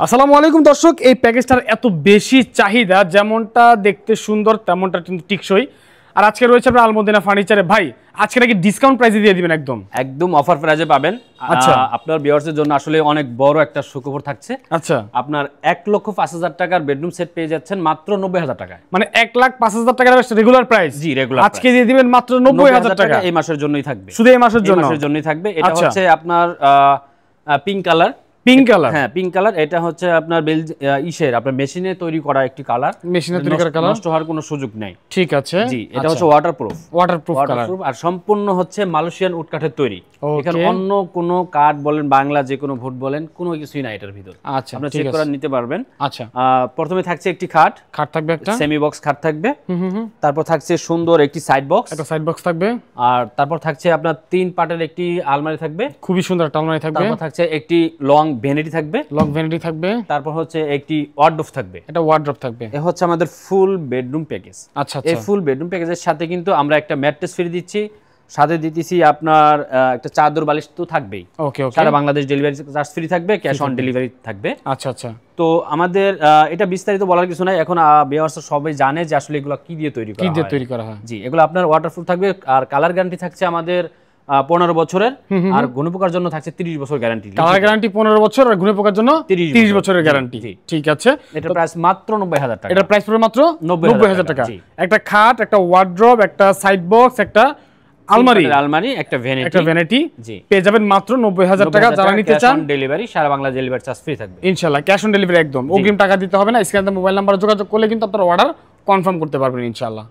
আসসালামু আলাইকুম দর্শক, এই প্যাকেজটার এত বেশি চাহিদা, যেমনটা দেখতে সুন্দর তেমনটা কিন্তু টিকসই। আর আজকে রয়েছে আপনার আলমদিনা ফার্নিচারে। ভাই আজকে নাকি ডিসকাউন্ট প্রাইসে দিয়ে দিবেন? একদম অফার প্রাইসে পাবেন। আচ্ছা, আপনার ভিউয়ার্সের জন্য আসলে অনেক বড় একটা সুখবর থাকছে। আচ্ছা, আপনার 1,05,000 টাকার বেডরুম সেট পেয়ে যাচ্ছেন মাত্র 90,000 টাকায়। মানে 1,05,000 টাকার রেগুলার প্রাইস। জি, রেগুলার আজকে দিয়ে দিবেন মাত্র 90,000 টাকা। এই মাসের জন্যই থাকবে, শুধু এই মাসের জন্যই থাকবে। এটা হচ্ছে আপনার পিঙ্ক কালার। পিঙ্ক কালার, হ্যাঁ পিঙ্ক কালার। এটা হচ্ছে আপনার আপনার মেশিনে তৈরি করা একটি কালার। মেশিনে তৈরি করা কালার, নষ্ট হওয়ার কোনো সুযোগ নেই। ঠিক আছে। জি, এটা হচ্ছে ওয়াটারপ্রুফ কালার আর সম্পূর্ণ হচ্ছে মালয়েশিয়ান উড কাঠের তৈরি। এখানে অন্য কোনো কাঠ বলেন, বাংলা যে কোনো ভুট বলেন, কোনো কিছুই নাই এটার ভিতর। আচ্ছা, আপনি চেক করে নিতে পারবেন। আচ্ছা, প্রথমে থাকছে একটি খাট থাকবে, একটা সেমি বক্স খাট থাকবে। তারপর থাকছে সুন্দর একটি সাইড বক্স থাকবে। আর তারপর থাকছে আপনার 3 পার্টের একটি আলমারি থাকবে, খুবই সুন্দর একটা আলমারি থাকবে। তারপর থাকছে একটি লং ভ্যানিটি থাকবে। তারপর হচ্ছে একটি ওয়ার্ডরোব থাকবে, এটা ওয়ার্ডরোব থাকবে। এই হচ্ছে আমাদের ফুল বেডরুম প্যাকেজ। আচ্ছা, এই ফুল বেডরুম প্যাকেজের সাথে কিন্তু আমরা একটা ম্যাট্রেস ফ্রি দিচ্ছি, সাথে দিতেছি আপনার একটা চাদর বালিশ তো থাকবেই। ওকে, সারা বাংলাদেশ ডেলিভারি চার্জ ফ্রি থাকবে, ক্যাশ অন ডেলিভারি থাকবে। আচ্ছা, আচ্ছা। তো আমাদের এটা বিস্তারিত বলার কিছু নাই, এখন ভিউয়ার্স সবাই জানে যে আসলে এগুলো কি দিয়ে তৈরি করা হয়। জি, এগুলো আপনার ওয়াটারপ্রুফ থাকবে আর কালার গ্যারান্টি থাকছে আমাদের 15 বছরের, আর গুণপোকার জন্য থাকছে 30 বছর গ্যারান্টি। কালার গ্যারান্টি 15 বছর আর গুণপোকার জন্য 30 বছরের গ্যারান্টি। ঠিক আছে। এটা প্রাইস মাত্র 90,000 টাকা। এটা প্রাইস পড়বে মাত্র 90,000 টাকা। একটা খাট, একটা ওয়ার্ডরোব, একটা সাইড বক্স, একটা আলমারি, একটা ভ্যানিটি পেয়ে যাবেন মাত্র 90,000 টাকা। যারা নিতে চান ডেলিভারি সারা বাংলা ডেলিভারি চার্জ ফ্রি থাকবে ইনশাআল্লাহ। ক্যাশ অন ডেলিভারি একদম, অগ্রিম টাকা দিতে হবে না। স্ক্রিনে মোবাইল নাম্বারে যোগাযোগ করলে কিন্তু আপনারা অর্ডার কনফার্ম করতে পারবেন ইনশাআল্লাহ।